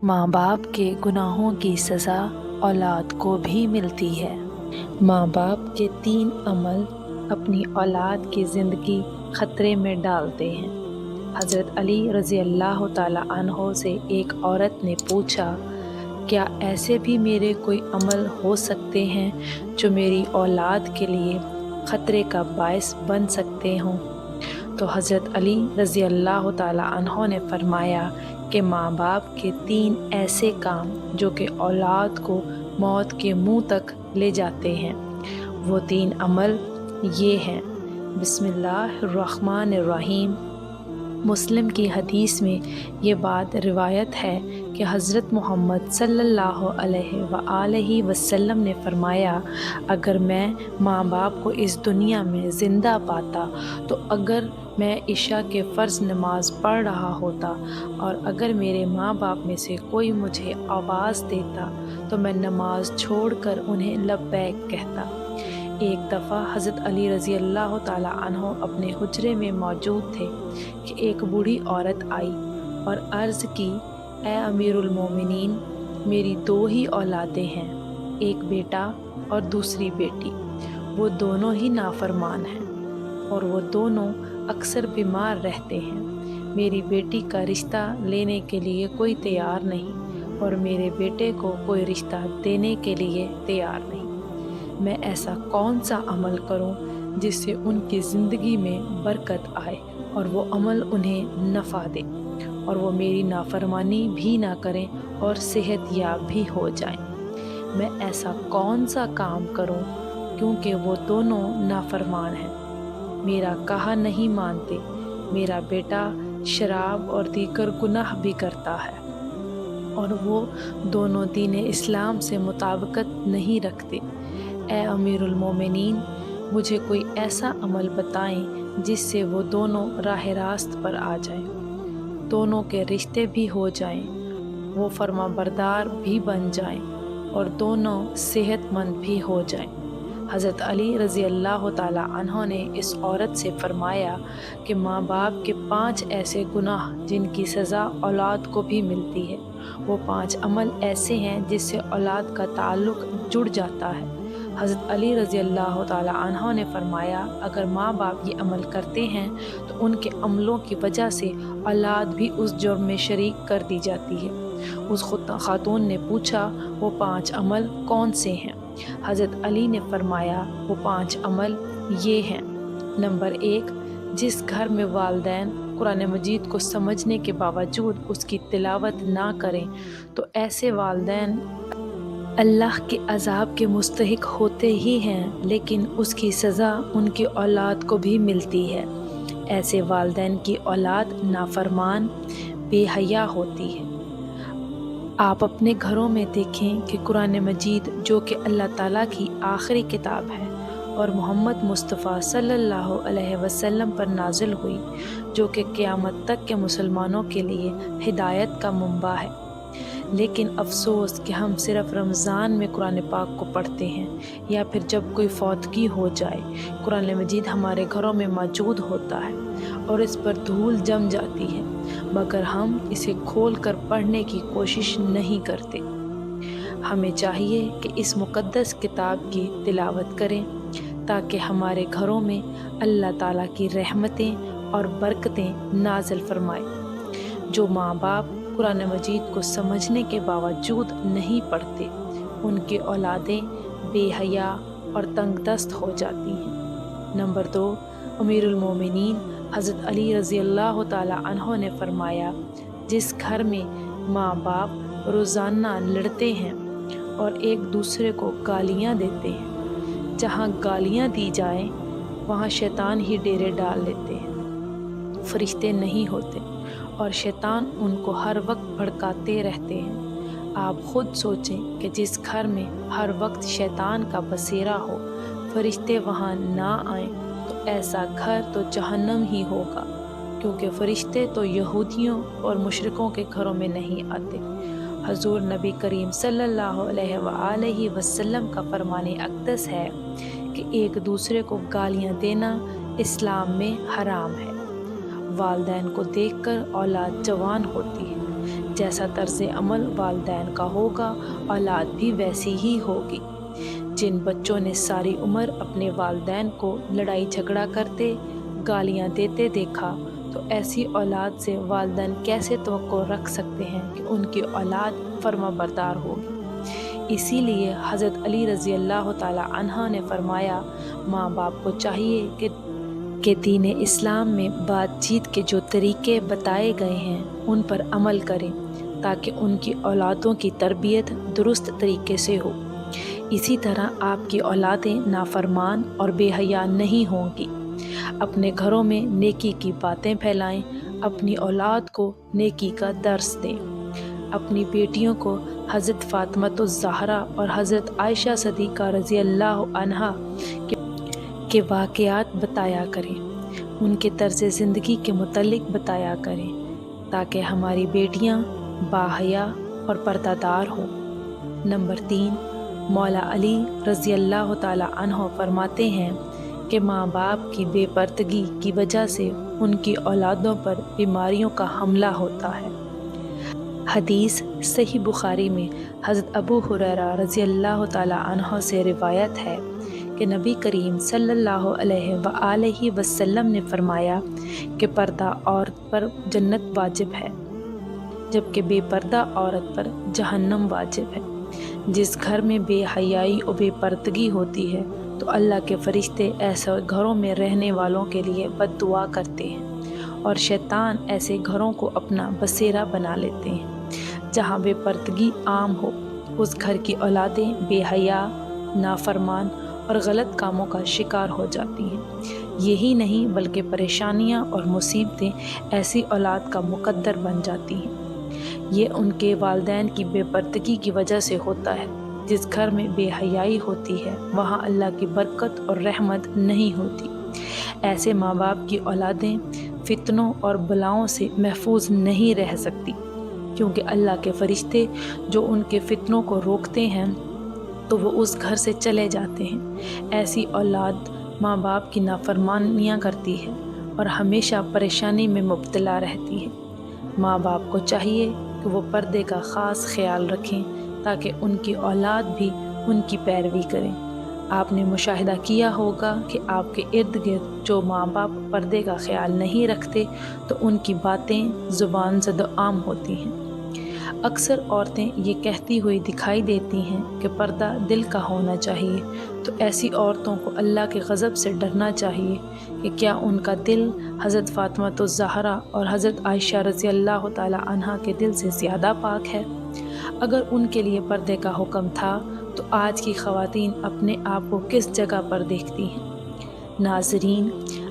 ماں باپ کے گناہوں کی سزا اولاد کو بھی ملتی ہے۔ ماں باپ کے 3 عمل اپنی اولاد کی زندگی خطرے میں ڈالتے ہیں۔ حضرت علی رضی اللہ تعالیٰ عنہ سے ایک عورت نے پوچھا، کیا ایسے بھی میرے کوئی عمل ہو سکتے ہیں جو میری اولاد کے لیے خطرے کا باعث بن سکتے ہوں؟ تو حضرت علی رضی اللہ تعالیٰ عنہ نے فرمایا کہ ماں باپ کے 3 ایسے کام جو کہ اولاد کو موت کے منہ تک لے جاتے ہیں، وہ 3 عمل یہ ہیں۔ بسم اللہ الرحمن الرحیم۔ مسلم کی حدیث میں یہ بات روایت ہے کہ حضرت محمد صلی اللہ علیہ وآلہ وسلم نے فرمایا، اگر میں ماں باپ کو اس دنیا میں زندہ پاتا تو اگر میں عشاء کے فرض نماز پڑھ رہا ہوتا اور اگر میرے ماں باپ میں سے کوئی مجھے آواز دیتا تو میں نماز چھوڑ کر انہیں لبیک کہتا۔ ایک دفعہ حضرت علی رضی اللہ تعالیٰ عنہ اپنے حجرے میں موجود تھے کہ ایک بوڑھی عورت آئی اور عرض کی، اے امیر المومنین، میری 2 ہی اولادیں ہیں، ایک بیٹا اور دوسری بیٹی، وہ دونوں ہی نافرمان ہیں اور وہ دونوں اکثر بیمار رہتے ہیں۔ میری بیٹی کا رشتہ لینے کے لیے کوئی تیار نہیں اور میرے بیٹے کو کوئی رشتہ دینے کے لیے تیار نہیں۔ میں ایسا کون سا عمل کروں جس سے ان کی زندگی میں برکت آئے اور وہ عمل انہیں نفع دے اور وہ میری نافرمانی بھی نہ کریں اور صحت یاب بھی ہو جائیں؟ میں ایسا کون سا کام کروں کیونکہ وہ دونوں نافرمان ہیں، میرا کہا نہیں مانتے، میرا بیٹا شراب اور دیگر گناہ بھی کرتا ہے اور وہ دونوں دین اسلام سے مطابقت نہیں رکھتے۔ اے امیر المومنین، مجھے کوئی ایسا عمل بتائیں جس سے وہ دونوں راہ راست پر آ جائیں، دونوں کے رشتے بھی ہو جائیں، وہ فرما بردار بھی بن جائیں اور دونوں صحت مند بھی ہو جائیں۔ حضرت علی رضی اللہ تعالیٰ عنہ نے اس عورت سے فرمایا کہ ماں باپ کے 5 ایسے گناہ جن کی سزا اولاد کو بھی ملتی ہے، وہ 5 عمل ایسے ہیں جس سے اولاد کا تعلق جڑ جاتا ہے۔ حضرت علی رضی اللہ تعالیٰ عنہ نے فرمایا، اگر ماں باپ یہ عمل کرتے ہیں تو ان کے عملوں کی وجہ سے اولاد بھی اس جرم میں شریک کر دی جاتی ہے۔ اس خاتون نے پوچھا، وہ 5 عمل کون سے ہیں؟ حضرت علی نے فرمایا، وہ 5 عمل یہ ہیں۔ نمبر 1، جس گھر میں والدین قرآن مجید کو سمجھنے کے باوجود اس کی تلاوت نہ کریں تو ایسے والدین اللہ کے عذاب کے مستحق ہوتے ہی ہیں، لیکن اس کی سزا ان کی اولاد کو بھی ملتی ہے۔ ایسے والدین کی اولاد نافرمان، بے حیا ہوتی ہے۔ آپ اپنے گھروں میں دیکھیں کہ قرآن مجید جو کہ اللہ تعالیٰ کی آخری کتاب ہے اور محمد مصطفیٰ صلی اللہ علیہ وسلم پر نازل ہوئی، جو کہ قیامت تک کے مسلمانوں کے لیے ہدایت کا منبع ہے، لیکن افسوس کہ ہم صرف رمضان میں قرآن پاک کو پڑھتے ہیں یا پھر جب کوئی فوتگی ہو جائے قرآن مجید ہمارے گھروں میں موجود ہوتا ہے اور اس پر دھول جم جاتی ہے، مگر ہم اسے کھول کر پڑھنے کی کوشش نہیں کرتے۔ ہمیں چاہیے کہ اس مقدس کتاب کی تلاوت کریں تاکہ ہمارے گھروں میں اللہ تعالیٰ کی رحمتیں اور برکتیں نازل فرمائے۔ جو ماں باپ قرآن مجید کو سمجھنے کے باوجود نہیں پڑھتے، ان کی اولادیں بے حیا اور تنگ دست ہو جاتی ہیں۔ نمبر 2، امیر المومنین حضرت علی رضی اللہ تعالیٰ عنہ نے فرمایا، جس گھر میں ماں باپ روزانہ لڑتے ہیں اور ایک دوسرے کو گالیاں دیتے ہیں، جہاں گالیاں دی جائیں وہاں شیطان ہی ڈیرے ڈال لیتے ہیں، فرشتے نہیں ہوتے اور شیطان ان کو ہر وقت بھڑکاتے رہتے ہیں۔ آپ خود سوچیں کہ جس گھر میں ہر وقت شیطان کا بسیرا ہو، فرشتے وہاں نہ آئیں تو ایسا گھر تو جہنم ہی ہوگا، کیونکہ فرشتے تو یہودیوں اور مشرکوں کے گھروں میں نہیں آتے۔ حضور نبی کریم صلی اللہ علیہ وآلہ وسلم کا فرمان اقدس ہے کہ ایک دوسرے کو گالیاں دینا اسلام میں حرام ہے۔ والدین کو دیکھ کر اولاد جوان ہوتی ہے، जैसा तर्ज अमल वालिदैन का होगा, औलाद भी वैसी ही होगी। जिन बच्चों ने सारी उम्र अपने वालिदैन को लड़ाई झगड़ा करते, गालियां देते देखा, तो ऐसी औलाद से वालिदैन कैसे तवक्को रख सकते हैं कि उनकी औलाद फर्माबरदार होगी। इसीलिए हज़रत अली रज़ी अल्लाह ताला अन्हा ने फरमाया, माँ बाप को चाहिए कि दीन इस्लाम में बातचीत के जो तरीके बताए गए हैं उन पर अमल करें, ताकि उनकी औलादों की तरबियत दुरुस्त तरीके से हो। इसी तरह आपकी औलादें नाफरमान और बेहया नहीं होंगी। अपने घरों में नेकी की बातें फैलाएं, अपनी औलाद को नेकी का दर्स दें। अपनी बेटियों को हज़रत फ़ातिमा ज़हरा और हज़रत आयशा सदीक़ा रज़ी अल्लाह अन्हा के वाक़यात बताया करें, उनके तर्ज़ ज़िंदगी के मुतल्लिक़ बताया करें, ताकि हमारी बेटियां बाहया और पर्दादार हों। नंबर 3, मौला अली रज़ी अल्लाह ताला अन्हो फरमाते हैं कि माँ बाप की बेपर्दगी की वजह से उनकी औलादों पर बीमारियों का हमला होता है। हदीस सही बुखारी में हज़रत अबू हुरैरा रज़ी अल्लाह ताला अन्हो से रिवायत है कि नबी करीम सल्लल्लाहु अलैहि वसल्लम ने फरमाया कि पर्दा औरत पर जन्नत वाजिब है, जबकि बेपर्दा औरत पर जहन्नम वाजिब है। जिस घर में बेहयाई और बेपर्दगी होती है तो अल्लाह के फरिश्ते ऐसे घरों में रहने वालों के लिए बद्दुआ करते हैं और शैतान ऐसे घरों को अपना बसेरा बना लेते हैं। जहाँ बेपर्दगी आम हो, उस घर की औलादें बेहया, नाफरमान और गलत कामों का शिकार हो जाती हैं। यही नहीं बल्कि परेशानियाँ और मुसीबतें ऐसी औलाद का मुकद्दर बन जाती हैं। ये उनके वालिदैन की बेपर्दगी की वजह से होता है। जिस घर में बेहयाई होती है वहाँ अल्लाह की बरकत और रहमत नहीं होती। ऐसे माँ बाप की औलादें फितनों और बलाओं से महफूज नहीं रह सकती, क्योंकि अल्लाह के फरिश्ते जो उनके फितनों को रोकते हैं तो वो उस घर से चले जाते हैं। ऐसी औलाद माँ बाप की नाफरमानियाँ करती है और हमेशा परेशानी में मुब्तला रहती है। माँ बाप को चाहिए कि वो पर्दे का ख़ास ख्याल रखें, ताकि उनकी औलाद भी उनकी पैरवी करें। आपने मुशाहिदा किया होगा कि आपके इर्द गिर्द जो माँ बाप पर्दे का ख्याल नहीं रखते तो उनकी बातें ज़ुबान ज़द आम होती हैं। अक्सर औरतें ये कहती हुई दिखाई देती हैं कि पर्दा दिल का होना चाहिए, तो ऐसी औरतों को अल्लाह के गज़ब से डरना चाहिए कि क्या उनका दिल हज़रत फ़ातिमा ज़हरा और हज़रत आयशा रज़ी अल्लाह ताला अन्हा के दिल से ज़्यादा पाक है। अगर उनके लिए पर्दे का हुक्म था तो आज की ख़वातीन अपने आप को किस जगह पर देखती हैं। नाज़रीन,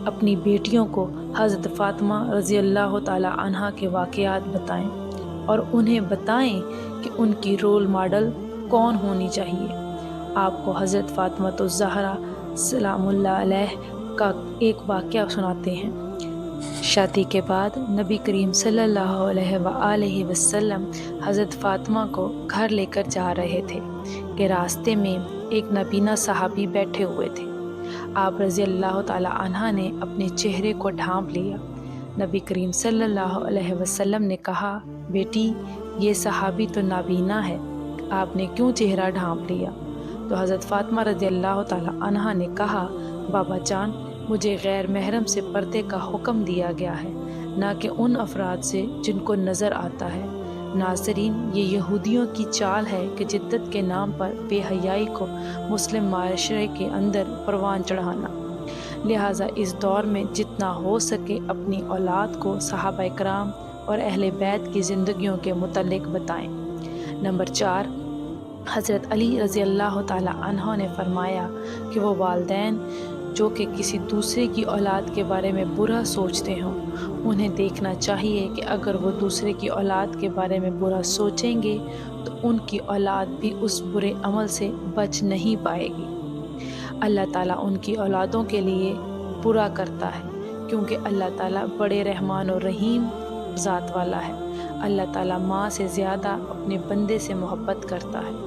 अपनी बेटियों को हज़रत फ़ातिमा रज़ी अल्लाह ताला अन्हा के वाक़यात बताएं और उन्हें बताएं कि उनकी रोल मॉडल कौन होनी चाहिए। आपको हज़रत फ़ातिमा ज़हरा सलामुल्लाह अलैह का एक वाक़या सुनाते हैं। शादी के बाद नबी करीम सल्लल्लाहु अलैहि वसल्लम हज़रत फ़ातिमा को घर लेकर जा रहे थे कि रास्ते में एक नबीना सहाबी बैठे हुए थे। आप रज़ी अल्लाह ताला अन्हा ने अपने चेहरे को ढांप लिया। नबी करीम सल्लल्लाहु अलैहि वसल्लम ने कहा, बेटी ये सहाबी तो नाबीना है, आपने क्यों चेहरा ढांप लिया? तो हज़रत फ़ातिमा रज़ी अल्लाह ताला अन्हा ने कहा, बाबा जान, मुझे गैर महरम से पर्दे का हुक्म दिया गया है, ना कि उन अफराद से जिनको नज़र आता है। नाज़रीन, ये यहूदियों की चाल है कि जिद्दत के नाम पर बेहयाई को मुस्लिम माशरे के अंदर परवान चढ़ाना। लिहाजा इस दौर में जितना हो सके अपनी औलाद को सहाबा इकराम और अहले बैत की ज़िंदगियों के मुतल्लिक़ बताएं। नंबर 4, हज़रत अली रज़ी अल्लाह ताला अन्हो ने फरमाया कि वो वालिदैन जो कि किसी दूसरे की औलाद के बारे में बुरा सोचते हों, उन्हें देखना चाहिए कि अगर वो दूसरे की औलाद के बारे में बुरा सोचेंगे तो उनकी औलाद भी उस बुरे अमल से बच नहीं पाएगी। अल्लाह ताला उनकी औलादों के लिए बुरा करता है, क्योंकि अल्लाह ताला बड़े रहमान और रहीम ज़ात वाला है। अल्लाह ताला माँ से ज़्यादा अपने बंदे से मोहब्बत करता है।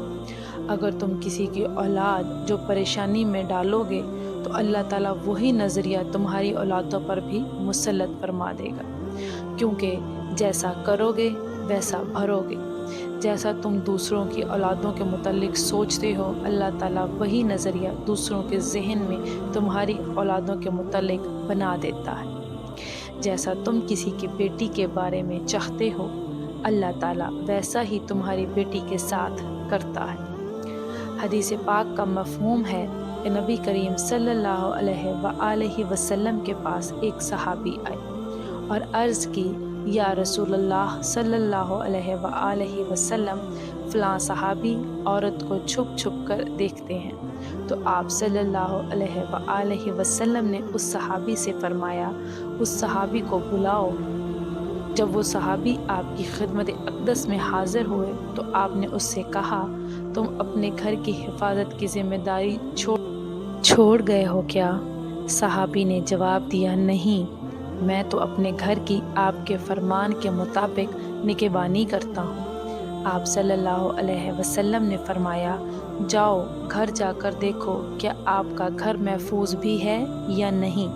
अगर तुम किसी की औलाद जो परेशानी में डालोगे तो अल्लाह ताला वही नज़रिया तुम्हारी औलादों पर भी मुसल्लत फरमा देगा, क्योंकि जैसा करोगे वैसा भरोगे। जैसा तुम दूसरों की औलादों के मुतल्लिक सोचते हो, अल्लाह ताला वही नज़रिया दूसरों के ज़हन में तुम्हारी औलादों के मुतल्लिक बना देता है। जैसा तुम किसी की बेटी के बारे में चाहते हो, अल्लाह ताला वैसा ही तुम्हारी बेटी के साथ करता है। हदीस पाक का मफ़हूम है कि नबी करीम सल्लल्लाहु अलैहि वसल्लम के पास एक सहाबी आए और अर्ज़ की, या रसूलल्लाह सल्लल्लाहु अलैहि वसल्लम, फ़लाँ सहाबी औरत को छुप छुप कर देखते हैं। तो आप सल्लल्लाहु अलैहि वसल्लम ने उस सहाबी से फ़रमाया, उस सहाबी को बुलाओ। जब वो सहाबी आपकी खिदमत अक़दस में हाज़िर हुए तो आपने उससे कहा, तुम अपने घर की हिफाजत की ज़िम्मेदारी छोड़ गए हो क्या? सहाबी ने जवाब दिया, नहीं, मैं तो अपने घर की आपके फरमान के मुताबिक निगहबानी करता हूँ। आप सल्लल्लाहु अलैहि वसल्लम ने फरमाया, जाओ घर जाकर देखो क्या आपका घर महफूज भी है या नहीं।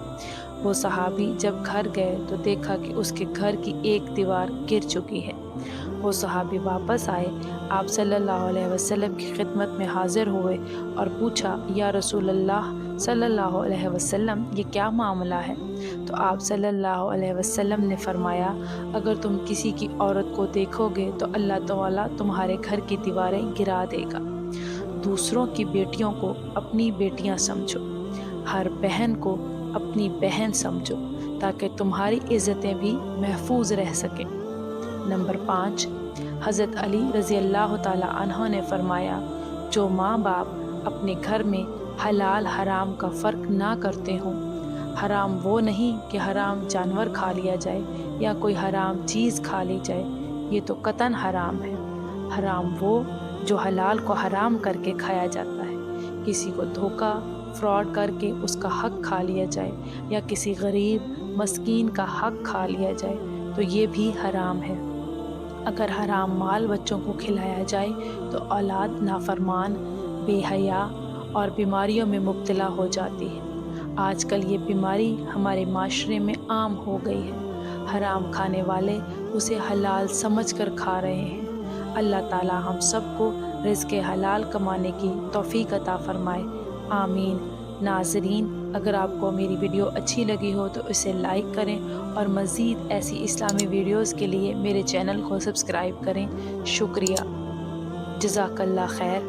वो सहाबी जब घर गए तो देखा कि उसके घर की एक दीवार गिर चुकी है। वो सहाबी वापस आए, आप सल्लल्लाहु अलैहि वसल्लम की खिदमत में हाज़िर हुए और पूछा, या रसूलल्लाह सल्लल्लाहु अलैहि वसल्लम, ये क्या मामला है? तो आप सल्लल्लाहु अलैहि वसल्लम ने फरमाया, अगर तुम किसी की औरत को देखोगे तो अल्लाह ताला तुम्हारे घर की दीवारें गिरा देगा। दूसरों की बेटियों को अपनी बेटियां समझो, हर बहन को अपनी बहन समझो, ताकि तुम्हारी इज़्ज़तें भी महफूज रह सकें। नंबर 5, हज़रत अली रज़ी अल्लाह ताला अन्हो ने फरमाया, जो माँ बाप अपने घर में हलाल हराम का फ़र्क ना करते हों, हराम वो नहीं कि हराम जानवर खा लिया जाए या कोई हराम चीज़ खा ली जाए, ये तो कतन हराम है। हराम वो जो हलाल को हराम करके खाया जाता है, किसी को धोखा फ्रॉड करके उसका हक खा लिया जाए या किसी गरीब मस्कीन का हक खा लिया जाए, तो ये भी हराम है। अगर हराम माल बच्चों को खिलाया जाए तो औलाद नाफरमान, बेहया और बीमारियों में मुब्तला हो जाती है। आजकल ये बीमारी हमारे माशरे में आम हो गई है। हराम खाने वाले उसे हलाल समझकर खा रहे हैं। अल्लाह ताला हम सबको रिज़्क़ हलाल कमाने की तौफ़ीक अता फ़रमाए, आमीन। नाज़रीन, अगर आपको मेरी वीडियो अच्छी लगी हो तो इसे लाइक करें और मज़ीद ऐसी इस्लामी वीडियोज़ के लिए मेरे चैनल को सब्सक्राइब करें। शुक्रिया, जज़ाकल्लाह खैर।